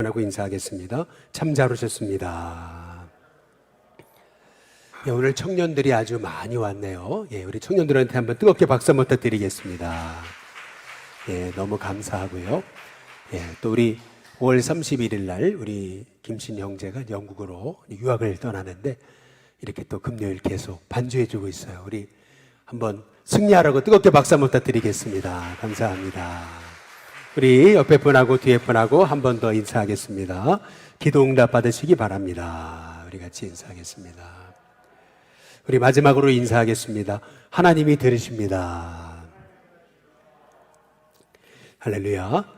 하고 인사하겠습니다. 참 잘 오셨습니다. 오늘 청년들이 아주 많이 왔네요. 우리 청년들한테 한번 뜨겁게 박수 한번 부탁드리겠습니다. 너무 감사하고요. 또 우리 5월 31일 날 우리 김신 형제가 영국으로 유학을 떠나는데 이렇게 또 금요일 계속 반주해주고 있어요. 우리 한번 승리하라고 뜨겁게 박수 한번 부탁드리겠습니다. 감사합니다. 우리 옆에 분하고 뒤에 분하고 한 번 더 인사하겠습니다. 기도 응답 받으시기 바랍니다. 우리 같이 인사하겠습니다. 우리 마지막으로 인사하겠습니다. 하나님이 들으십니다. 할렐루야.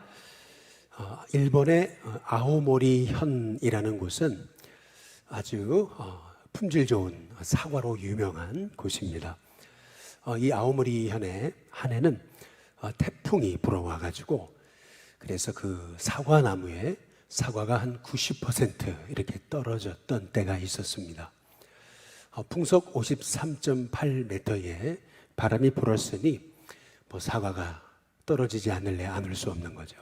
일본의 아오모리 현이라는 곳은 아주 품질 좋은 사과로 유명한 곳입니다. 이 아오모리 현에 한 해는 태풍이 불어와가지고 그래서 그 사과나무에 사과가 한 90% 이렇게 떨어졌던 때가 있었습니다. 풍속 53.8m의 바람이 불었으니 사과가 떨어지지 않을 수 없는 거죠.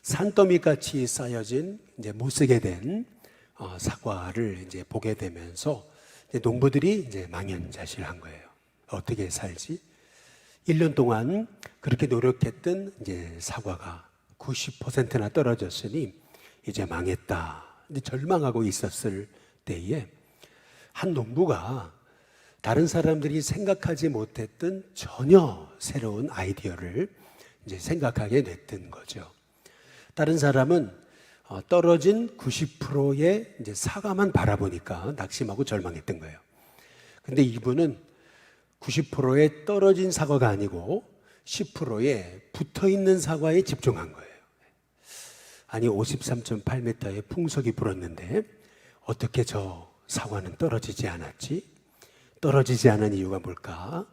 산더미같이 쌓여진 이제 못 쓰게 된 사과를 이제 보게 되면서 이제 농부들이 이제 망연자실한 거예요. 어떻게 살지? 1년 동안 그렇게 노력했던 이제 사과가 90%나 떨어졌으니 이제 망했다. 이제 절망하고 있었을 때에 한 농부가 다른 사람들이 생각하지 못했던 전혀 새로운 아이디어를 이제 생각하게 됐던 거죠. 다른 사람은 떨어진 90%의 이제 사과만 바라보니까 낙심하고 절망했던 거예요. 근데 이분은 90%에 떨어진 사과가 아니고 10%에 붙어 있는 사과에 집중한 거예요. 아니 53.8m의 풍속이 불었는데 어떻게 저 사과는 떨어지지 않았지? 떨어지지 않은 이유가 뭘까?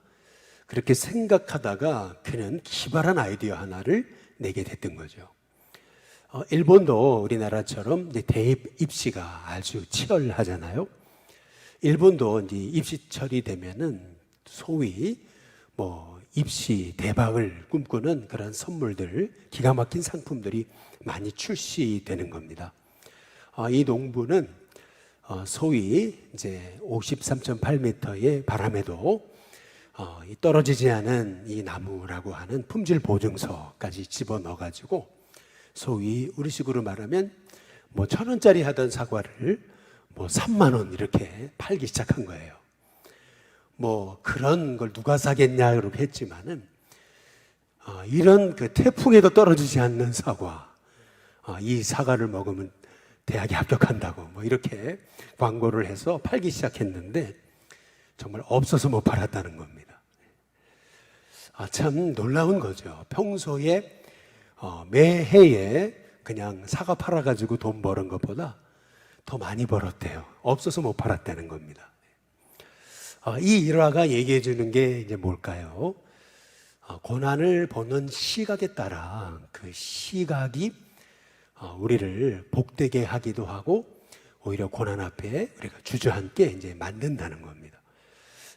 그렇게 생각하다가 그는 기발한 아이디어 하나를 내게 됐던 거죠. 일본도 우리나라처럼 이제 대입 입시가 아주 치열하잖아요. 일본도 이제 입시철이 되면은 소위 입시 대박을 꿈꾸는 그런 선물들, 기가 막힌 상품들이 많이 출시되는 겁니다. 이 농부는 소위 이제 53.8m의 바람에도 떨어지지 않은 이 나무라고 하는 품질 보증서까지 집어넣어가지고 소위 우리식으로 말하면 1,000원짜리 하던 사과를 3만 원 이렇게 팔기 시작한 거예요. 그런 걸 누가 사겠냐 이렇게 했지만은 이런 그 태풍에도 떨어지지 않는 사과, 이 사과를 먹으면 대학에 합격한다고 이렇게 광고를 해서 팔기 시작했는데 정말 없어서 못 팔았다는 겁니다. 참 놀라운 거죠. 평소에 매해에 그냥 사과 팔아가지고 돈 버는 것보다 더 많이 벌었대요. 없어서 못 팔았다는 겁니다. 이 일화가 얘기해 주는 게 이제 뭘까요? 고난을 보는 시각에 따라 그 시각이 우리를 복되게 하기도 하고 오히려 고난 앞에 우리가 주저앉게 이제 만든다는 겁니다.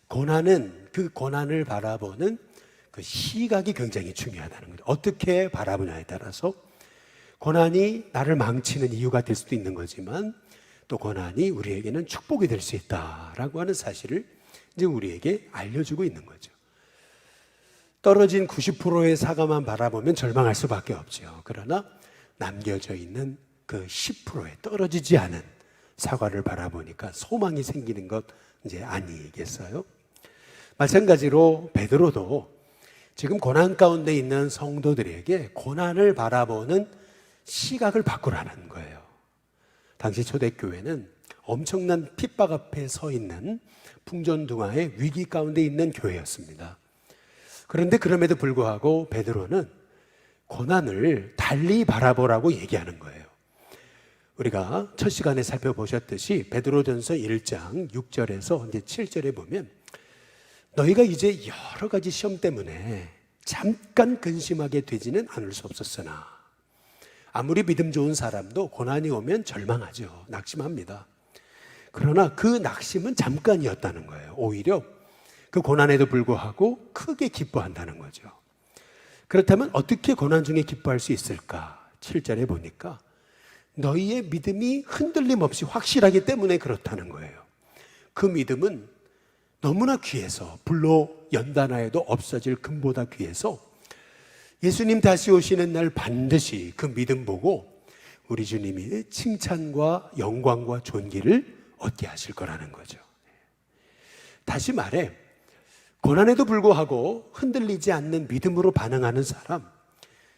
고난은 그 고난을 바라보는 그 시각이 굉장히 중요하다는 거죠. 어떻게 바라보냐에 따라서 고난이 나를 망치는 이유가 될 수도 있는 거지만 또 고난이 우리에게는 축복이 될 수 있다라고 하는 사실을 이제 우리에게 알려주고 있는 거죠. 떨어진 90%의 사과만 바라보면 절망할 수밖에 없죠. 그러나 남겨져 있는 그 10%에 떨어지지 않은 사과를 바라보니까 소망이 생기는 것 이제 아니겠어요? 마찬가지로 베드로도 지금 고난 가운데 있는 성도들에게 고난을 바라보는 시각을 바꾸라는 거예요. 당시 초대교회는 엄청난 핍박 앞에 서 있는 풍전등화의 위기 가운데 있는 교회였습니다. 그런데 그럼에도 불구하고 베드로는 고난을 달리 바라보라고 얘기하는 거예요. 우리가 첫 시간에 살펴보셨듯이 베드로전서 1장 6절에서 이제 7절에 보면 너희가 이제 여러 가지 시험 때문에 잠깐 근심하게 되지는 않을 수 없었으나 아무리 믿음 좋은 사람도 고난이 오면 절망하죠. 낙심합니다. 그러나 그 낙심은 잠깐이었다는 거예요. 오히려 그 고난에도 불구하고 크게 기뻐한다는 거죠. 그렇다면 어떻게 고난 중에 기뻐할 수 있을까? 7절에 보니까 너희의 믿음이 흔들림 없이 확실하기 때문에 그렇다는 거예요. 그 믿음은 너무나 귀해서 불로 연단하여도 없어질 금보다 귀해서 예수님 다시 오시는 날 반드시 그 믿음 보고 우리 주님이 칭찬과 영광과 존귀를 얻게 하실 거라는 거죠. 다시 말해, 고난에도 불구하고 흔들리지 않는 믿음으로 반응하는 사람,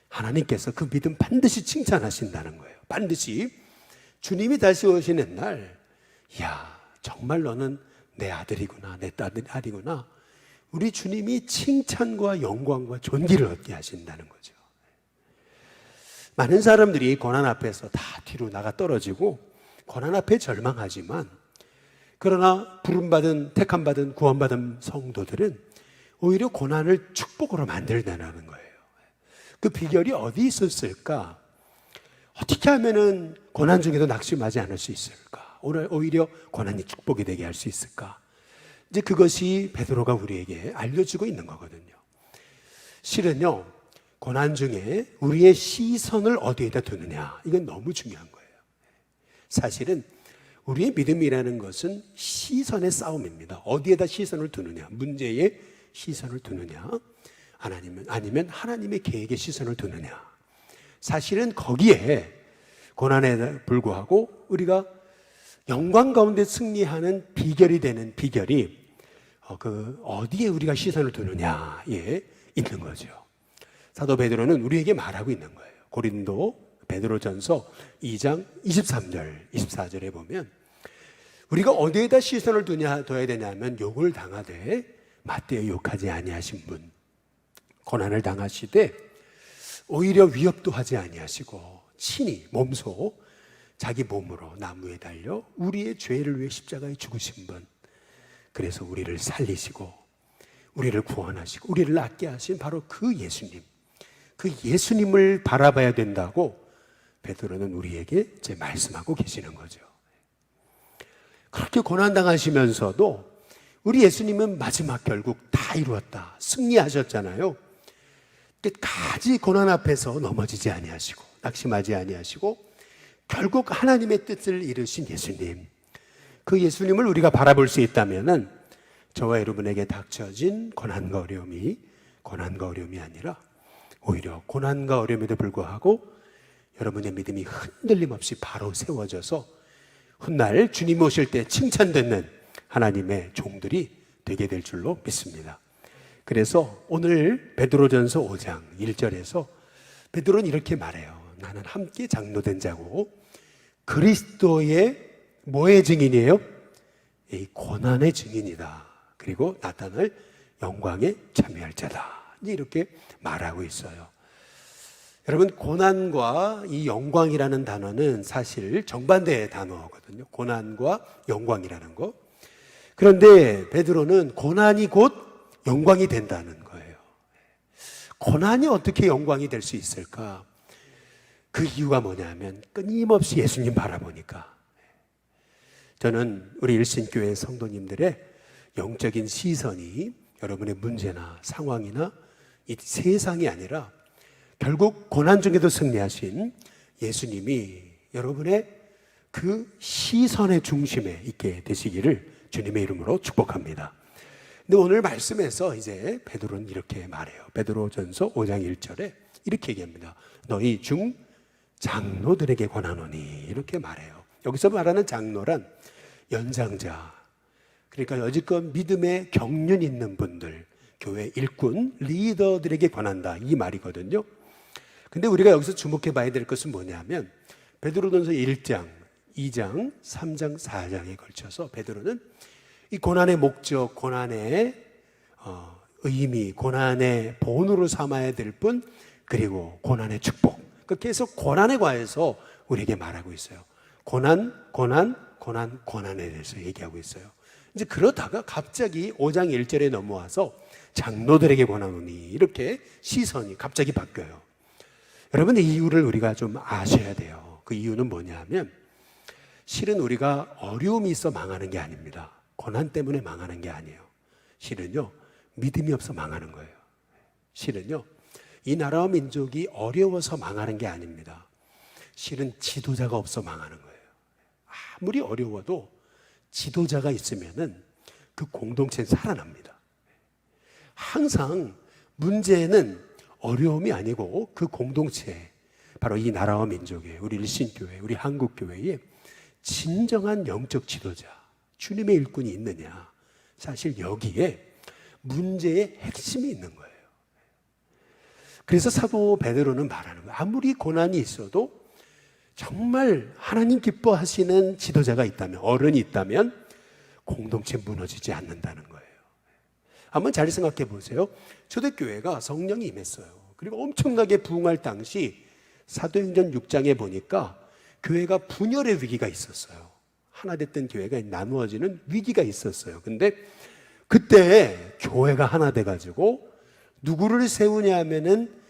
하나님께서 그 믿음 반드시 칭찬하신다는 거예요. 반드시 주님이 다시 오시는 날, 이야, 정말 너는 내 아들이구나, 내 딸이구나, 우리 주님이 칭찬과 영광과 존귀를 얻게 하신다는 거죠. 많은 사람들이 고난 앞에서 다 뒤로 나가 떨어지고 고난 앞에 절망하지만, 그러나 부름받은, 택함받은, 구원받은 성도들은 오히려 고난을 축복으로 만들다는 거예요. 그 비결이 어디 있었을까? 어떻게 하면은 고난 중에도 낙심하지 않을 수 있을까? 오히려 고난이 축복이 되게 할 수 있을까? 이제 그것이 베드로가 우리에게 알려주고 있는 거거든요. 실은요, 고난 중에 우리의 시선을 어디에다 두느냐, 이건 너무 중요한 거예요. 사실은 우리의 믿음이라는 것은 시선의 싸움입니다. 어디에다 시선을 두느냐, 문제에 시선을 두느냐, 아니면 하나님의 계획에 시선을 두느냐. 사실은 거기에 고난에 불구하고 우리가 영광 가운데 승리하는 비결이 되는 비결이 어디에 우리가 시선을 두느냐에 있는 거죠. 사도 베드로는 우리에게 말하고 있는 거예요. 고린도 베드로전서 2장 23절, 24절에 보면 우리가 어디에다 시선을 둬야 되냐면 욕을 당하되 맞대어 욕하지 아니하신 분, 고난을 당하시되 오히려 위협도 하지 아니하시고 친히 몸소 자기 몸으로 나무에 달려 우리의 죄를 위해 십자가에 죽으신 분, 그래서 우리를 살리시고 우리를 구원하시고 우리를 낫게 하신 바로 그 예수님, 그 예수님을 바라봐야 된다고 베드로는 우리에게 이제 말씀하고 계시는 거죠. 그렇게 고난당하시면서도 우리 예수님은 마지막 결국 다 이루었다, 승리하셨잖아요. 끝까지 고난 앞에서 넘어지지 아니하시고 낙심하지 아니하시고 결국 하나님의 뜻을 이루신 예수님, 그 예수님을 우리가 바라볼 수 있다면은 저와 여러분에게 닥쳐진 고난과 어려움이 아니라 오히려 고난과 어려움에도 불구하고 여러분의 믿음이 흔들림 없이 바로 세워져서 훗날 주님 오실 때 칭찬받는 하나님의 종들이 되게 될 줄로 믿습니다. 그래서 오늘 베드로전서 5장 1절에서 베드로는 이렇게 말해요. 나는 함께 장로된 자고 그리스도의 뭐의 증인이에요? 이 고난의 증인이다. 그리고 나타날 영광에 참여할 자다. 이렇게 말하고 있어요. 여러분, 고난과 이 영광이라는 단어는 사실 정반대의 단어거든요. 고난과 영광이라는 거. 그런데 베드로는 고난이 곧 영광이 된다는 거예요. 고난이 어떻게 영광이 될 수 있을까? 그 이유가 뭐냐면 끊임없이 예수님 바라보니까. 저는 우리 일신교회 성도님들의 영적인 시선이 여러분의 문제나 상황이나 이 세상이 아니라 결국 고난 중에도 승리하신 예수님이 여러분의 그 시선의 중심에 있게 되시기를 주님의 이름으로 축복합니다. 근데 오늘 말씀에서 이제 베드로는 이렇게 말해요. 베드로전서 5장 1절에 이렇게 얘기합니다. 너희 중 장로들에게 권하노니, 이렇게 말해요. 여기서 말하는 장로란 연장자, 그러니까 여지껏 믿음에 경륜 있는 분들, 교회 일꾼, 리더들에게 권한다, 이 말이거든요. 근데 우리가 여기서 주목해 봐야 될 것은 뭐냐면 베드로전서 1장, 2장, 3장, 4장에 걸쳐서 베드로는 이 고난의 목적, 고난의 의미, 고난의 본으로 삼아야 될 분, 그리고 고난의 축복, 그렇게 해서 고난에 관해서 우리에게 말하고 있어요. 고난에 대해서 얘기하고 있어요. 이제 그러다가 갑자기 5장 1절에 넘어와서 장로들에게 권하노니, 이렇게 시선이 갑자기 바뀌어요. 여러분, 이 이유를 우리가 좀 아셔야 돼요. 그 이유는 뭐냐 하면 실은 우리가 어려움이 있어 망하는 게 아닙니다. 고난 때문에 망하는 게 아니에요. 실은요, 믿음이 없어 망하는 거예요. 실은요, 이 나라와 민족이 어려워서 망하는 게 아닙니다. 실은 지도자가 없어 망하는 거예요. 아무리 어려워도 지도자가 있으면은 그 공동체는 살아납니다. 항상 문제는 어려움이 아니고 그 공동체, 바로 이 나라와 민족의, 우리 일신교회, 우리 한국교회에 진정한 영적 지도자, 주님의 일꾼이 있느냐. 사실 여기에 문제의 핵심이 있는 거예요. 그래서 사도 베드로는 말하는 거예요. 아무리 고난이 있어도 정말 하나님 기뻐하시는 지도자가 있다면, 어른이 있다면 공동체 무너지지 않는다는 거예요. 한번 잘 생각해 보세요. 초대교회가 성령이 임했어요. 그리고 엄청나게 부흥할 당시 사도행전 6장에 보니까 교회가 분열의 위기가 있었어요. 하나 됐던 교회가 나누어지는 위기가 있었어요. 근데 그때 교회가 하나 돼가지고 누구를 세우냐 하면은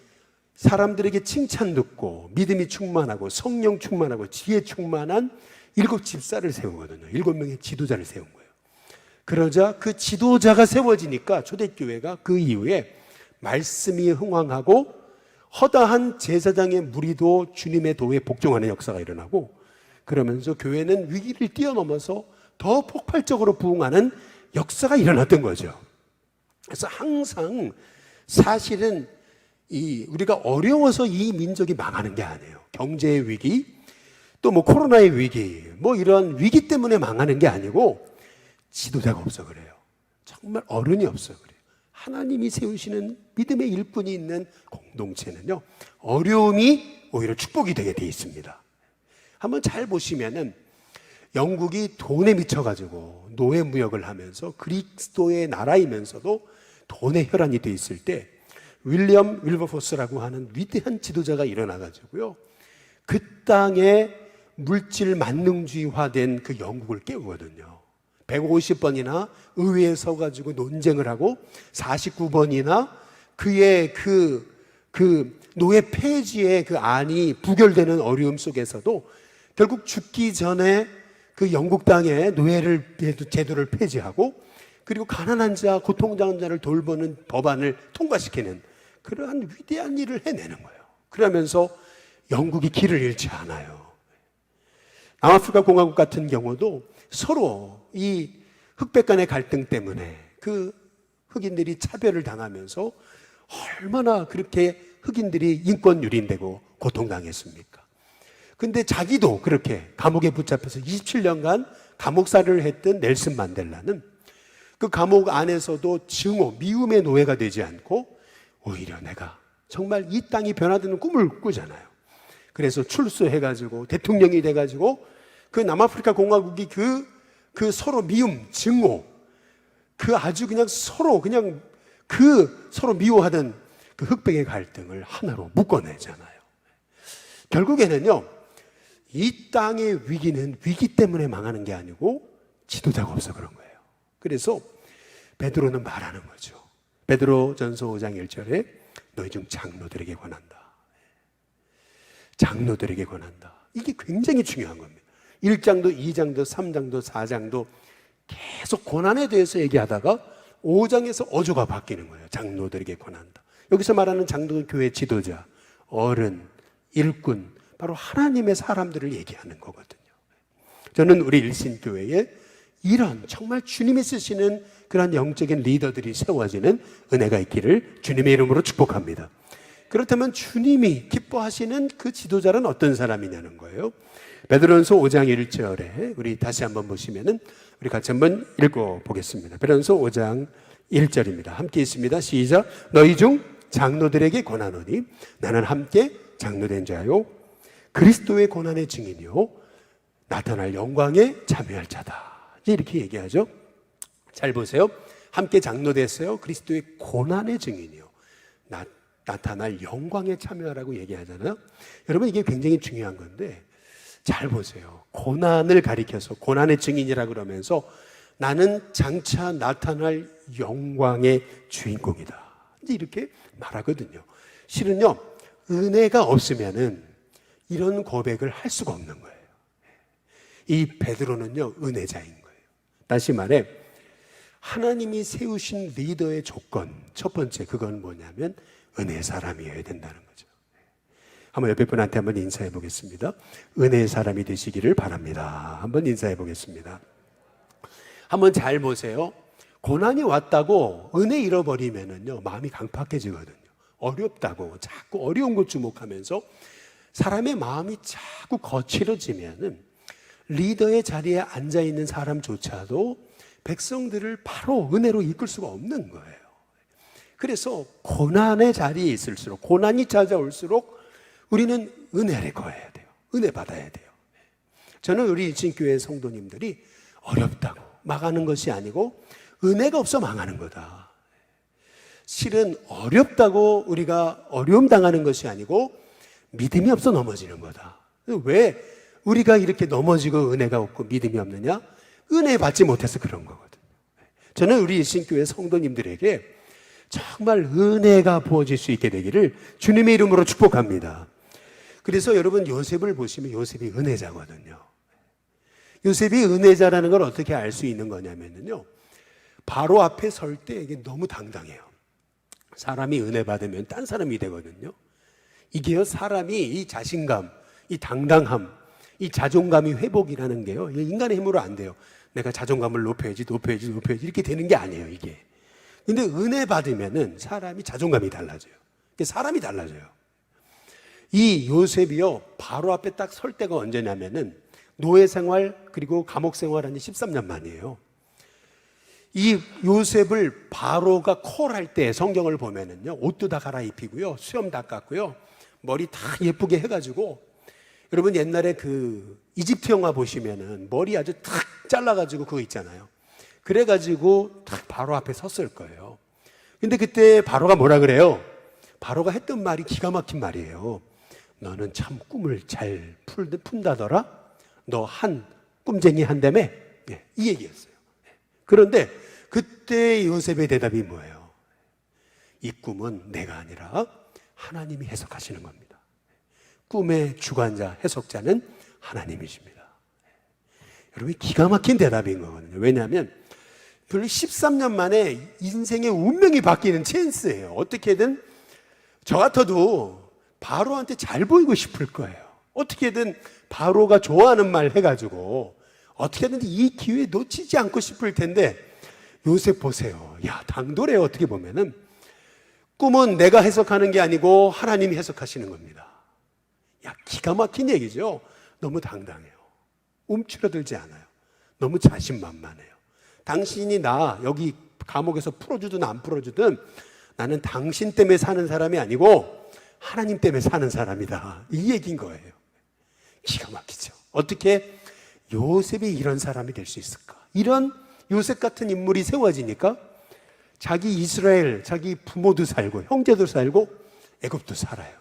사람들에게 칭찬 듣고 믿음이 충만하고 성령 충만하고 지혜 충만한 7 집사를 세우거든요. 7명의 지도자를 세운 거예요. 그러자 그 지도자가 세워지니까 초대교회가 그 이후에 말씀이 흥왕하고 허다한 제사장의 무리도 주님의 도에 복종하는 역사가 일어나고, 그러면서 교회는 위기를 뛰어넘어서 더 폭발적으로 부흥하는 역사가 일어났던 거죠. 그래서 항상 사실은 우리가 어려워서 이 민족이 망하는 게 아니에요. 경제의 위기, 또 뭐 코로나의 위기, 뭐 이런 위기 때문에 망하는 게 아니고 지도자가 없어 그래요. 정말 어른이 없어 그래요. 하나님이 세우시는 믿음의 일꾼이 있는 공동체는요, 어려움이 오히려 축복이 되게 돼 있습니다. 한번 잘 보시면은 영국이 돈에 미쳐가지고 노예무역을 하면서 그리스도의 나라이면서도 돈의 혈안이 돼 있을 때 윌리엄 윌버포스라고 하는 위대한 지도자가 일어나가지고요, 그 땅에 물질 만능주의화된 그 영국을 깨우거든요. 150번이나 의회에 서가지고 논쟁을 하고 49번이나 그의 그 노예 폐지의 그 안이 부결되는 어려움 속에서도 결국 죽기 전에 그 영국 땅에 노예를 제도를 폐지하고, 그리고 가난한 자, 고통당한 자를 돌보는 법안을 통과시키는 그러한 위대한 일을 해내는 거예요. 그러면서 영국이 길을 잃지 않아요. 남아프리카 공화국 같은 경우도 서로 이 흑백 간의 갈등 때문에 그 흑인들이 차별을 당하면서 얼마나 그렇게 흑인들이 인권 유린되고 고통당했습니까? 근데 자기도 그렇게 감옥에 붙잡혀서 27년간 감옥살이를 했던 넬슨 만델라는 그 감옥 안에서도 증오, 미움의 노예가 되지 않고 오히려 내가 정말 이 땅이 변화되는 꿈을 꾸잖아요. 그래서 출소해가지고 대통령이 돼가지고 그 남아프리카 공화국이 그 서로 미움, 증오, 그 아주 그냥 서로 미워하던 그 흑백의 갈등을 하나로 묶어내잖아요. 결국에는요, 이 땅의 위기는 위기 때문에 망하는 게 아니고 지도자가 없어 그런 거예요. 그래서 베드로는 말하는 거죠. 베드로전서 5장 1절에 너희 중 장로들에게 권한다. 장로들에게 권한다. 이게 굉장히 중요한 겁니다. 1장도 2장도 3장도 4장도 계속 고난에 대해서 얘기하다가 5장에서 어조가 바뀌는 거예요. 장로들에게 권한다. 여기서 말하는 장로는 교회 지도자, 어른, 일꾼, 바로 하나님의 사람들을 얘기하는 거거든요. 저는 우리 일신교회에 이런 정말 주님이 쓰시는 그런 영적인 리더들이 세워지는 은혜가 있기를 주님의 이름으로 축복합니다. 그렇다면 주님이 기뻐하시는 그 지도자는 어떤 사람이냐는 거예요. 베드로전서 5장 1절에 우리 다시 한번 보시면은 우리 같이 한번 읽어보겠습니다. 베드로전서 5장 1절입니다. 함께 있습니다. 시작. 너희 중 장로들에게 권하노니 나는 함께 장로된 자요 그리스도의 고난의 증인이요 나타날 영광에 참여할 자다. 이렇게 얘기하죠. 잘 보세요. 함께 장로됐어요. 그리스도의 고난의 증인이요 나타날 영광에 참여하라고 얘기하잖아요. 여러분, 이게 굉장히 중요한 건데 잘 보세요. 고난을 가리켜서 고난의 증인이라 그러면서 나는 장차 나타날 영광의 주인공이다, 이렇게 말하거든요. 실은요, 은혜가 없으면은 이런 고백을 할 수가 없는 거예요. 이 베드로는요, 은혜자인 거예요. 다시 말해 하나님이 세우신 리더의 조건, 첫 번째 그건 뭐냐면 은혜 사람이어야 된다는 거죠. 한번 옆에 분한테 한번 인사해 보겠습니다. 은혜의 사람이 되시기를 바랍니다. 한번 인사해 보겠습니다. 한번 잘 보세요. 고난이 왔다고 은혜 잃어버리면은요, 마음이 강팍해지거든요. 어렵다고 자꾸 어려운 것 주목하면서 사람의 마음이 자꾸 거칠어지면은 리더의 자리에 앉아 있는 사람조차도 백성들을 바로 은혜로 이끌 수가 없는 거예요. 그래서 고난의 자리에 있을수록, 고난이 찾아올수록 우리는 은혜를 구해야 돼요. 은혜 받아야 돼요. 저는 우리 일신교회 성도님들이 어렵다고 망하는 것이 아니고 은혜가 없어 망하는 거다. 실은 어렵다고 우리가 어려움 당하는 것이 아니고 믿음이 없어 넘어지는 거다. 왜 우리가 이렇게 넘어지고 은혜가 없고 믿음이 없느냐? 은혜 받지 못해서 그런 거거든요. 저는 우리 일신교회 성도님들에게 정말 은혜가 부어질 수 있게 되기를 주님의 이름으로 축복합니다. 그래서 여러분 요셉을 보시면 요셉이 은혜자거든요. 요셉이 은혜자라는 걸 어떻게 알 수 있는 거냐면요, 바로 앞에 설 때 이게 너무 당당해요. 사람이 은혜 받으면 딴 사람이 되거든요. 이게요, 사람이 이 자신감, 이 당당함, 이 자존감이 회복이라는 게요, 인간의 힘으로 안 돼요. 내가 자존감을 높여야지 이렇게 되는 게 아니에요, 이게. 근데 은혜 받으면은 사람이 자존감이 달라져요. 사람이 달라져요. 이 요셉이요, 바로 앞에 딱 설 때가 언제냐면은 노예 생활 그리고 감옥 생활한 지 13년 만이에요. 이 요셉을 바로가 콜할 때 성경을 보면은요, 옷도 다 갈아입히고요, 수염 다 깎고요, 머리 다 예쁘게 해가지고, 여러분 옛날에 그 이집트 영화 보시면은 머리 아주 탁 잘라가지고 그거 있잖아요. 그래가지고 딱 바로 앞에 섰을 거예요. 근데 그때 바로가 뭐라 그래요? 바로가 했던 말이 기가 막힌 말이에요. 너는 참 꿈을 잘 푼다더라? 너 한 꿈쟁이 한다며? 이 얘기였어요. 그런데 그때 요셉의 대답이 뭐예요? 이 꿈은 내가 아니라 하나님이 해석하시는 겁니다. 꿈의 주관자, 해석자는 하나님이십니다. 여러분, 기가 막힌 대답인 거거든요. 왜냐하면 별로 13년 만에 인생의 운명이 바뀌는 찬스예요. 어떻게든 저 같아도 바로한테 잘 보이고 싶을 거예요. 어떻게든 바로가 좋아하는 말 해가지고 어떻게든 이 기회 놓치지 않고 싶을 텐데, 요셉 보세요. 야, 당돌해요. 어떻게 보면은 꿈은 내가 해석하는 게 아니고 하나님이 해석하시는 겁니다. 야, 기가 막힌 얘기죠. 너무 당당해요. 움츠러들지 않아요. 너무 자신만만해요. 당신이 나 여기 감옥에서 풀어주든 안 풀어주든 나는 당신 때문에 사는 사람이 아니고 하나님 때문에 사는 사람이다. 이 얘기인 거예요. 기가 막히죠. 어떻게 요셉이 이런 사람이 될 수 있을까? 이런 요셉 같은 인물이 세워지니까 자기 이스라엘, 자기 부모도 살고 형제도 살고 애굽도 살아요.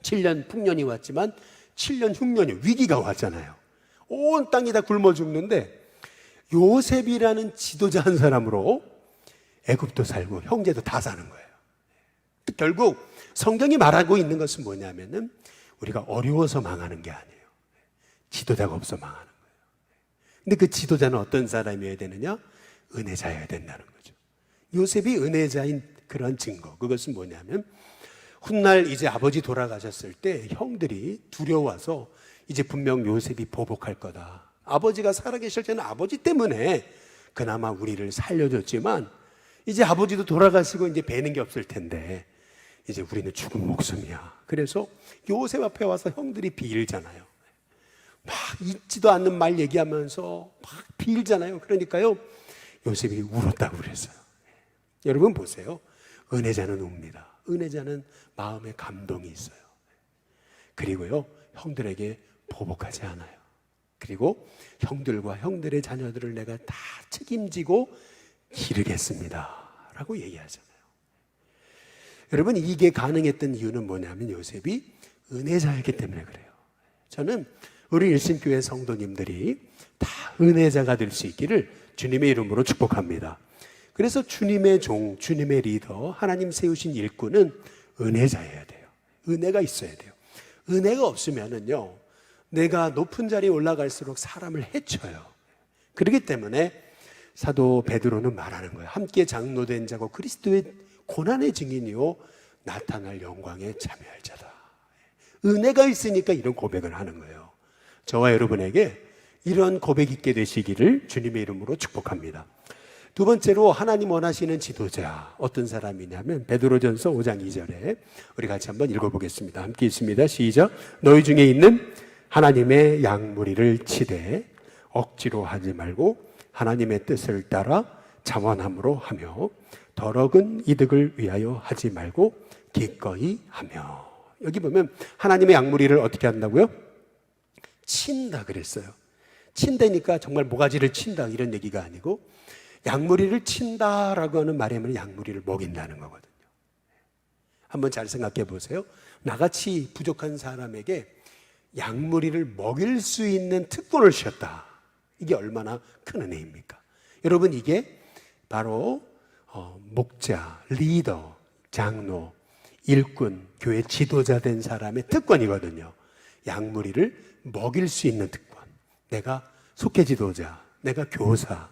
7년 풍년이 왔지만 7년 흉년이 위기가 왔잖아요. 온 땅이 다 굶어 죽는데 요셉이라는 지도자 한 사람으로 애굽도 살고 형제도 다 사는 거예요. 결국 성경이 말하고 있는 것은 뭐냐면은 우리가 어려워서 망하는 게 아니에요. 지도자가 없어 망하는 거예요. 근데 그 지도자는 어떤 사람이어야 되느냐? 은혜자여야 된다는 거죠. 요셉이 은혜자인 그런 증거, 그것은 뭐냐면 훗날 이제 아버지 돌아가셨을 때 형들이 두려워서 이제 분명 요셉이 보복할 거다. 아버지가 살아계실 때는 아버지 때문에 그나마 우리를 살려줬지만 이제 아버지도 돌아가시고 이제 배는 게 없을 텐데 이제 우리는 죽은 목숨이야. 그래서 요셉 앞에 와서 형들이 빌잖아요. 막 잊지도 않는 말 얘기하면서 막 빌잖아요. 그러니까요, 요셉이 울었다고 그랬어요. 여러분 보세요. 은혜자는 웁니다. 은혜자는 마음에 감동이 있어요. 그리고요, 형들에게 보복하지 않아요. 그리고 형들과 형들의 자녀들을 내가 다 책임지고 기르겠습니다 라고 얘기하잖아요. 여러분, 이게 가능했던 이유는 뭐냐면 요셉이 은혜자였기 때문에 그래요. 저는 우리 일신교회 성도님들이 다 은혜자가 될 수 있기를 주님의 이름으로 축복합니다. 그래서 주님의 종, 주님의 리더, 하나님 세우신 일꾼은 은혜자여야 돼요. 은혜가 있어야 돼요. 은혜가 없으면은요, 내가 높은 자리에 올라갈수록 사람을 해쳐요. 그렇기 때문에 사도 베드로는 말하는 거예요. 함께 장로된 자고 그리스도의 고난의 증인이요 나타날 영광에 참여할 자다. 은혜가 있으니까 이런 고백을 하는 거예요. 저와 여러분에게 이런 고백 있게 되시기를 주님의 이름으로 축복합니다. 두 번째로 하나님 원하시는 지도자 어떤 사람이냐면 베드로전서 5장 2절에 우리 같이 한번 읽어보겠습니다. 함께 있습니다. 시작. 너희 중에 있는 하나님의 양무리를 치되 억지로 하지 말고 하나님의 뜻을 따라 자원함으로 하며 더러운 이득을 위하여 하지 말고 기꺼이 하며. 여기 보면 하나님의 양무리를 어떻게 한다고요? 친다 그랬어요. 친다니까 정말 모가지를 친다 이런 얘기가 아니고 양무리를 친다라고 하는 말이면 양무리를 먹인다는 거거든요. 한번 잘 생각해 보세요. 나같이 부족한 사람에게 양무리를 먹일 수 있는 특권을 주셨다. 이게 얼마나 큰 은혜입니까? 여러분, 이게 바로 목자, 리더, 장로, 일꾼, 교회 지도자 된 사람의 특권이거든요. 양무리를 먹일 수 있는 특권. 내가 속회 지도자, 내가 교사,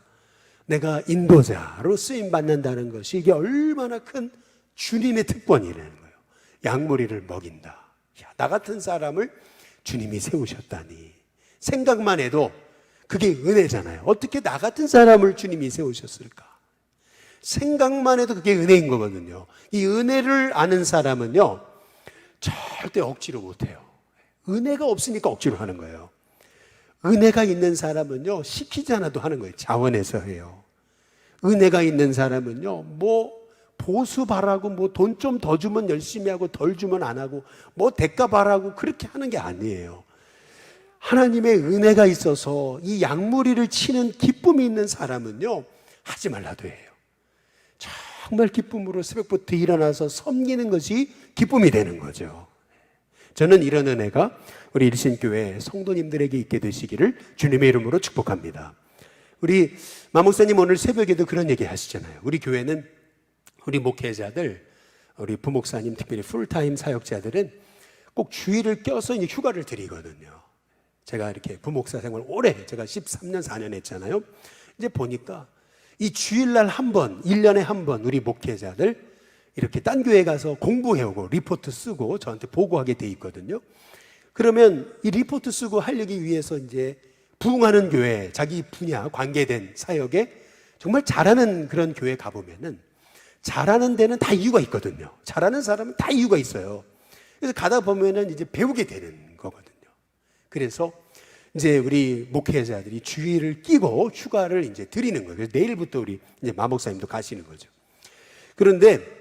내가 인도자로 쓰임받는다는 것이 이게 얼마나 큰 주님의 특권이라는 거예요. 양무리를 먹인다. 야, 나 같은 사람을 주님이 세우셨다니. 생각만 해도 그게 은혜잖아요. 어떻게 나 같은 사람을 주님이 세우셨을까? 생각만 해도 그게 은혜인 거거든요. 이 은혜를 아는 사람은요, 절대 억지로 못해요. 은혜가 없으니까 억지로 하는 거예요. 은혜가 있는 사람은요, 시키지 않아도 하는 거예요. 자원해서 해요. 은혜가 있는 사람은요, 뭐 보수 바라고 뭐 돈 좀 더 주면 열심히 하고 덜 주면 안 하고 뭐 대가 바라고 그렇게 하는 게 아니에요. 하나님의 은혜가 있어서 이 양무리를 치는 기쁨이 있는 사람은요, 하지 말라도 해요. 정말 기쁨으로 새벽부터 일어나서 섬기는 것이 기쁨이 되는 거죠. 저는 이런 은혜가 우리 일신교회 성도님들에게 있게 되시기를 주님의 이름으로 축복합니다. 우리 마목사님 오늘 새벽에도 그런 얘기 하시잖아요. 우리 교회는 우리 목회자들, 우리 부목사님, 특별히 풀타임 사역자들은 꼭 주일을 껴서 이제 휴가를 드리거든요. 제가 이렇게 부목사 생활 오래, 제가 13년, 4년 했잖아요. 이제 보니까 이 주일날 한 번, 1년에 한 번 우리 목회자들 이렇게 딴 교회 가서 공부해오고 리포트 쓰고 저한테 보고하게 돼 있거든요. 그러면 이 리포트 쓰고 하려기 위해서 이제 부흥하는 교회, 자기 분야, 관계된 사역에 정말 잘하는 그런 교회 가보면은 잘하는 데는 다 이유가 있거든요. 잘하는 사람은 다 이유가 있어요. 그래서 가다 보면은 이제 배우게 되는 거거든요. 그래서 이제 우리 목회자들이 주일을 끼고 휴가를 이제 드리는 거예요. 그래서 내일부터 우리 이제 마목사님도 가시는 거죠. 그런데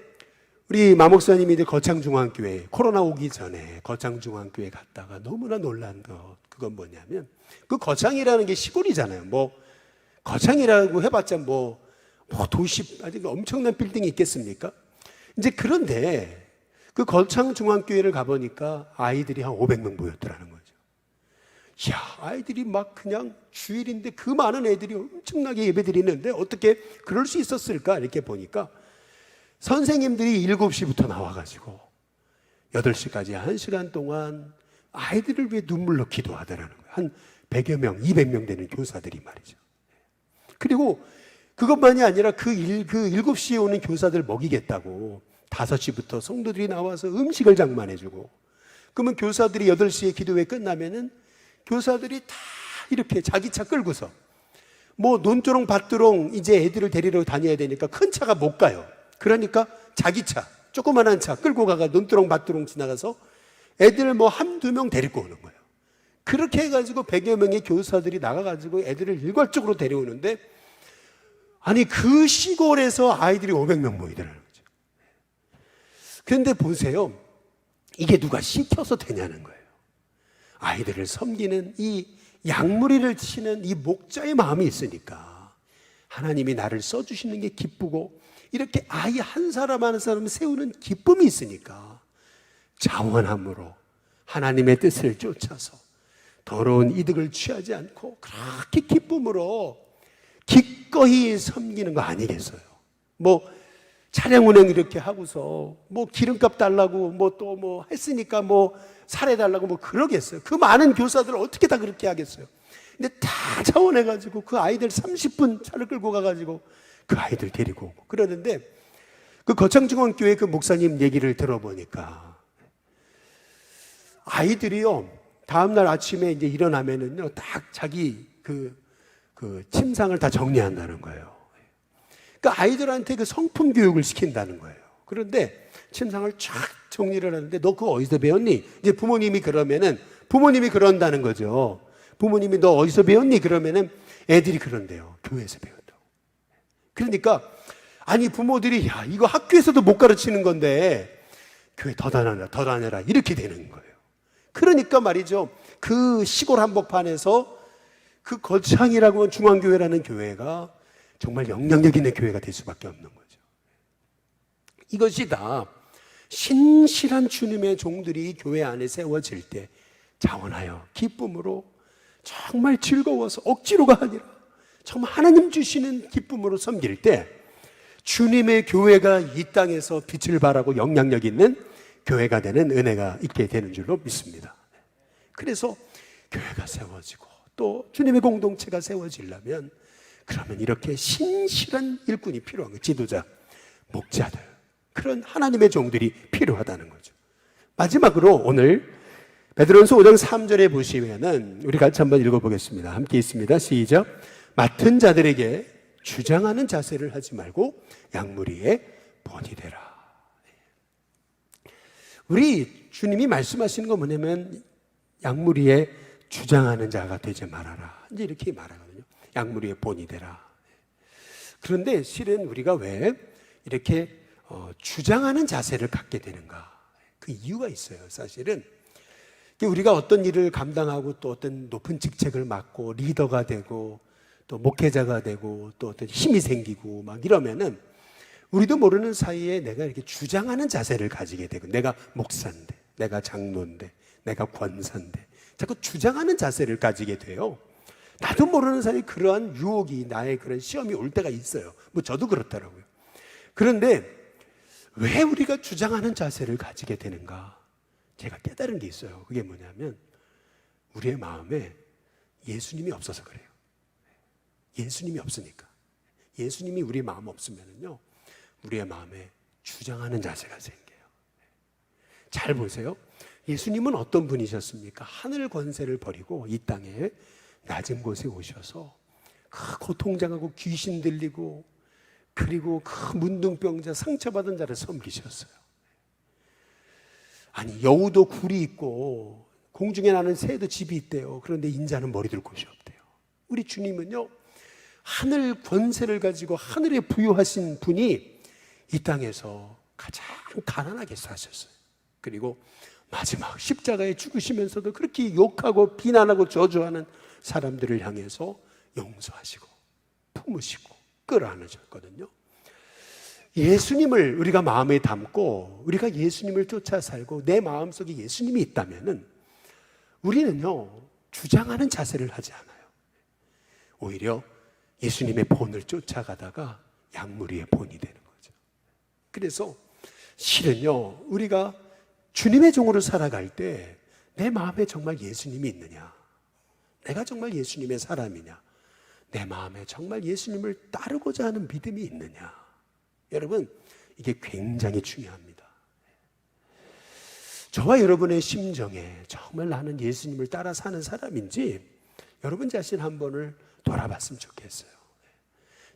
우리 마목사님이 이제 거창중앙교회, 코로나 오기 전에 거창중앙교회 갔다가 너무나 놀란 것, 그건 뭐냐면, 그 거창이라는 게 시골이잖아요. 뭐, 거창이라고 해봤자 뭐 도시, 아직 엄청난 빌딩이 있겠습니까? 이제 그런데 그 거창중앙교회를 가보니까 아이들이 한 500명 모였더라는 거죠. 이야, 아이들이 막 그냥 주일인데 그 많은 애들이 엄청나게 예배 드리는데 어떻게 그럴 수 있었을까? 이렇게 보니까 선생님들이 7시부터 나와가지고 8시까지 1시간 동안 아이들을 위해 눈물로 기도하더라는 거예요. 한 100여 명, 200명 되는 교사들이 말이죠. 그리고 그것만이 아니라 그 7시에 오는 교사들 먹이겠다고 5시부터 성도들이 나와서 음식을 장만해주고, 그러면 교사들이 8시에 기도회 끝나면은 교사들이 다 이렇게 자기 차 끌고서 뭐 논두렁 밭두렁 이제 애들을 데리러 다녀야 되니까 큰 차가 못 가요. 그러니까 자기 차, 조그만한 차 끌고 가가 논두렁 밭두렁 지나가서 애들 뭐 한두 명 데리고 오는 거예요. 그렇게 해가지고 100여 명의 교사들이 나가가지고 애들을 일괄적으로 데려오는데, 아니 그 시골에서 아이들이 500명 모이더라는 거죠. 그런데 보세요, 이게 누가 시켜서 되냐는 거예요. 아이들을 섬기는 이 양무리를 치는 이 목자의 마음이 있으니까 하나님이 나를 써주시는 게 기쁘고, 이렇게 아이 한 사람 한 사람을 세우는 기쁨이 있으니까 자원함으로 하나님의 뜻을 쫓아서 더러운 이득을 취하지 않고 그렇게 기쁨으로 기꺼이 섬기는 거 아니겠어요? 뭐 차량 운행 이렇게 하고서 뭐 기름값 달라고 뭐 또 뭐 했으니까 뭐 살해달라고 뭐 그러겠어요? 그 많은 교사들 어떻게 다 그렇게 하겠어요? 근데 다 자원해가지고 그 아이들 30분 차를 끌고 가가지고 그 아이들 데리고 오고 그러는데, 그 거창중앙교회 그 목사님 얘기를 들어보니까 아이들이요, 다음날 아침에 이제 일어나면은요, 딱 자기 그 침상을 다 정리한다는 거예요. 그러니까 아이들한테 그 성품 교육을 시킨다는 거예요. 그런데 침상을 쫙 정리를 하는데 너 그거 어디서 배웠니? 이제 부모님이 그러면은 부모님이 그런다는 거죠. 부모님이 너 어디서 배웠니? 그러면은 애들이 그런대요. 교회에서 배웠다고. 그러니까 아니 부모들이 야 이거 학교에서도 못 가르치는 건데 교회 더 다녀라 이렇게 되는 거예요. 그러니까 말이죠. 그 시골 한복판에서 그 거창이라고 하는 중앙교회라는 교회가 정말 영향력 있는 교회가 될 수밖에 없는 거죠. 이것이 다 신실한 주님의 종들이 교회 안에 세워질 때 자원하여 기쁨으로 정말 즐거워서 억지로가 아니라 정말 하나님 주시는 기쁨으로 섬길 때 주님의 교회가 이 땅에서 빛을 발하고 영향력 있는 교회가 되는 은혜가 있게 되는 줄로 믿습니다. 그래서 교회가 세워지고 또 주님의 공동체가 세워지려면 그러면 이렇게 신실한 일꾼이 필요한 거예요. 지도자, 목자들, 그런 하나님의 종들이 필요하다는 거죠. 마지막으로 오늘 베드로전서 5장 3절에 보시면은 우리 같이 한번 읽어보겠습니다. 함께 있습니다. 시작. 맡은 자들에게 주장하는 자세를 하지 말고 양무리의 본이 되라. 우리 주님이 말씀하시는 건 뭐냐면 양무리에 주장하는 자가 되지 말아라. 이제 이렇게 말하거든요. 양무리의 본이 되라. 그런데 실은 우리가 왜 이렇게 주장하는 자세를 갖게 되는가? 그 이유가 있어요. 사실은 우리가 어떤 일을 감당하고 또 어떤 높은 직책을 맡고 리더가 되고 또 목회자가 되고 또 어떤 힘이 생기고 막 이러면은 우리도 모르는 사이에 내가 이렇게 주장하는 자세를 가지게 되고 내가 목사인데, 내가 장로인데, 내가 권사인데 자꾸 주장하는 자세를 가지게 돼요. 나도 모르는 사이에 그러한 유혹이 나의 그런 시험이 올 때가 있어요. 뭐 저도 그렇더라고요. 그런데 왜 우리가 주장하는 자세를 가지게 되는가? 제가 깨달은 게 있어요. 그게 뭐냐면 우리의 마음에 예수님이 없어서 그래요. 예수님이 없으니까. 예수님이 우리 마음 없으면은요, 우리의 마음에 주장하는 자세가 생겨요. 잘 보세요. 예수님은 어떤 분이셨습니까? 하늘 권세를 버리고 이 땅에 낮은 곳에 오셔서 그 고통당하고 귀신 들리고 그리고 그 문둥병자 상처받은 자를 섬기셨어요. 아니 여우도 굴이 있고 공중에 나는 새도 집이 있대요. 그런데 인자는 머리 둘 곳이 없대요. 우리 주님은요, 하늘 권세를 가지고 하늘에 부유하신 분이 이 땅에서 가장 가난하게 사셨어요. 그리고 마지막 십자가에 죽으시면서도 그렇게 욕하고 비난하고 저주하는 사람들을 향해서 용서하시고 품으시고 끌어안으셨거든요. 예수님을 우리가 마음에 담고 우리가 예수님을 쫓아 살고 내 마음속에 예수님이 있다면은 우리는요 주장하는 자세를 하지 않아요. 오히려 예수님의 본을 쫓아가다가 양무리의 본이 되는 거죠. 그래서 실은요 우리가 주님의 종으로 살아갈 때 내 마음에 정말 예수님이 있느냐, 내가 정말 예수님의 사람이냐, 내 마음에 정말 예수님을 따르고자 하는 믿음이 있느냐, 여러분 이게 굉장히 중요합니다. 저와 여러분의 심정에 정말 나는 예수님을 따라 사는 사람인지 여러분 자신 한 번을 돌아봤으면 좋겠어요.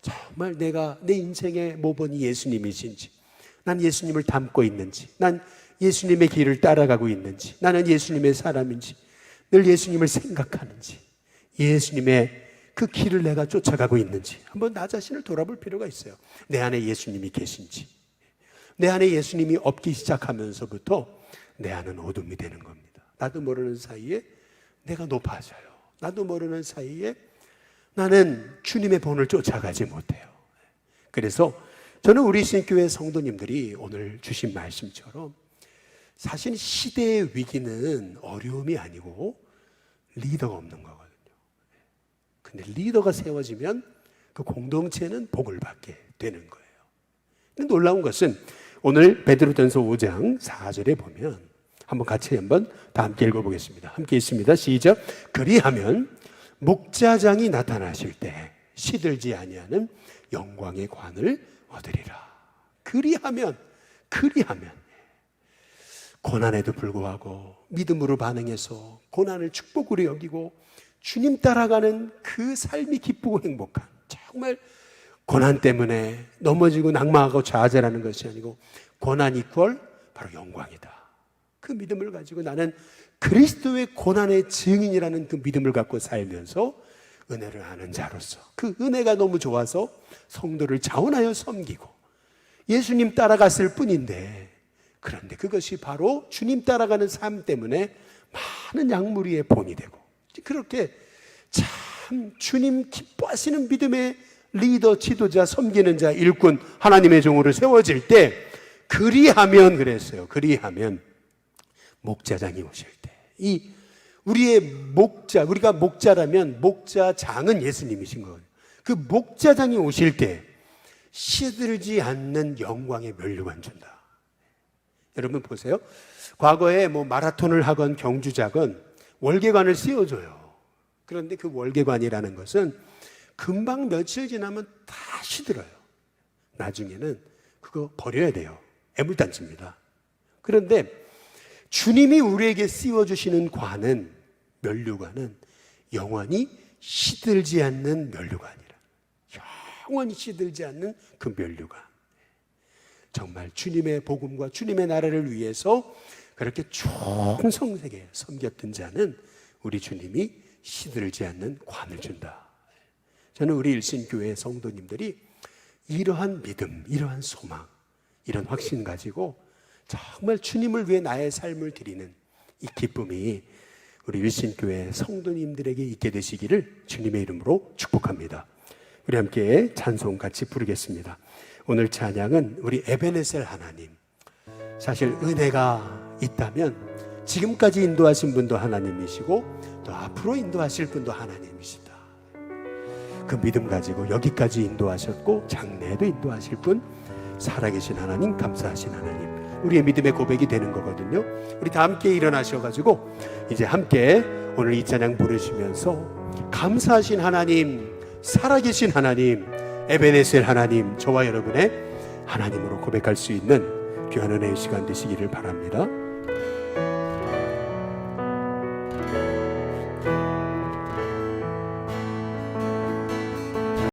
정말 내가 내 인생의 모범이 예수님이신지, 난 예수님을 닮고 있는지, 난 예수님의 길을 따라가고 있는지, 나는 예수님의 사람인지, 늘 예수님을 생각하는지, 예수님의 그 길을 내가 쫓아가고 있는지 한번 나 자신을 돌아볼 필요가 있어요. 내 안에 예수님이 계신지. 내 안에 예수님이 없기 시작하면서부터 내 안은 어둠이 되는 겁니다. 나도 모르는 사이에 내가 높아져요. 나도 모르는 사이에 나는 주님의 본을 쫓아가지 못해요. 그래서 저는 우리 신교회 성도님들이 오늘 주신 말씀처럼 사실 시대의 위기는 어려움이 아니고 리더가 없는 거거든요. 근데 리더가 세워지면 그 공동체는 복을 받게 되는 거예요. 근데 놀라운 것은 오늘 베드로전서 5장 4절에 보면 한번 같이 한번 다 함께 읽어보겠습니다. 함께 있습니다. 시작. 그리하면 목자장이 나타나실 때 시들지 아니하는 영광의 관을 얻으리라. 그리하면 고난에도 불구하고 믿음으로 반응해서 고난을 축복으로 여기고 주님 따라가는 그 삶이 기쁘고 행복한, 정말 고난 때문에 넘어지고 낙망하고 좌절하는 것이 아니고 고난 이퀄 바로 영광이다. 그 믿음을 가지고 나는 그리스도의 고난의 증인이라는 그 믿음을 갖고 살면서 은혜를 아는 자로서 그 은혜가 너무 좋아서 성도를 자원하여 섬기고 예수님 따라갔을 뿐인데, 그런데 그것이 바로 주님 따라가는 삶 때문에 많은 약물이의 본이 되고, 그렇게 참 주님 기뻐하시는 믿음의 리더, 지도자, 섬기는 자, 일꾼, 하나님의 종으로 세워질 때, 그리하면 그랬어요. 그리하면 목자장이 오실 때, 이 우리의 목자, 우리가 목자라면 목자장은 예수님이신 거예요. 그 목자장이 오실 때 시들지 않는 영광의 면류관 준다. 여러분 보세요. 과거에 마라톤을 하건 경주자건 월계관을 씌워줘요. 그런데 그 월계관이라는 것은 금방 며칠 지나면 다 시들어요. 나중에는 그거 버려야 돼요. 애물단지입니다. 그런데 주님이 우리에게 씌워주시는 관은, 면류관은 영원히 시들지 않는 면류관이라. 영원히 시들지 않는 그 면류관. 정말 주님의 복음과 주님의 나라를 위해서 그렇게 충성되게 섬겼던 자는 우리 주님이 시들지 않는 관을 준다. 저는 우리 일신교회 성도님들이 이러한 믿음, 이러한 소망, 이런 확신 가지고 정말 주님을 위해 나의 삶을 드리는 이 기쁨이 우리 일신교회 성도님들에게 있게 되시기를 주님의 이름으로 축복합니다. 우리 함께 찬송 같이 부르겠습니다. 오늘 찬양은 우리 에베네셀 하나님, 사실 은혜가 있다면 지금까지 인도하신 분도 하나님이시고 또 앞으로 인도하실 분도 하나님이시다. 그 믿음 가지고 여기까지 인도하셨고 장래에도 인도하실 분, 살아계신 하나님, 감사하신 하나님, 우리의 믿음의 고백이 되는 거거든요. 우리 다 함께 일어나셔가지고 이제 함께 오늘 이 찬양 부르시면서 감사하신 하나님, 살아계신 하나님, 에베네셀 하나님, 저와 여러분의 하나님으로 고백할 수 있는 귀한 은혜의 시간 되시기를 바랍니다.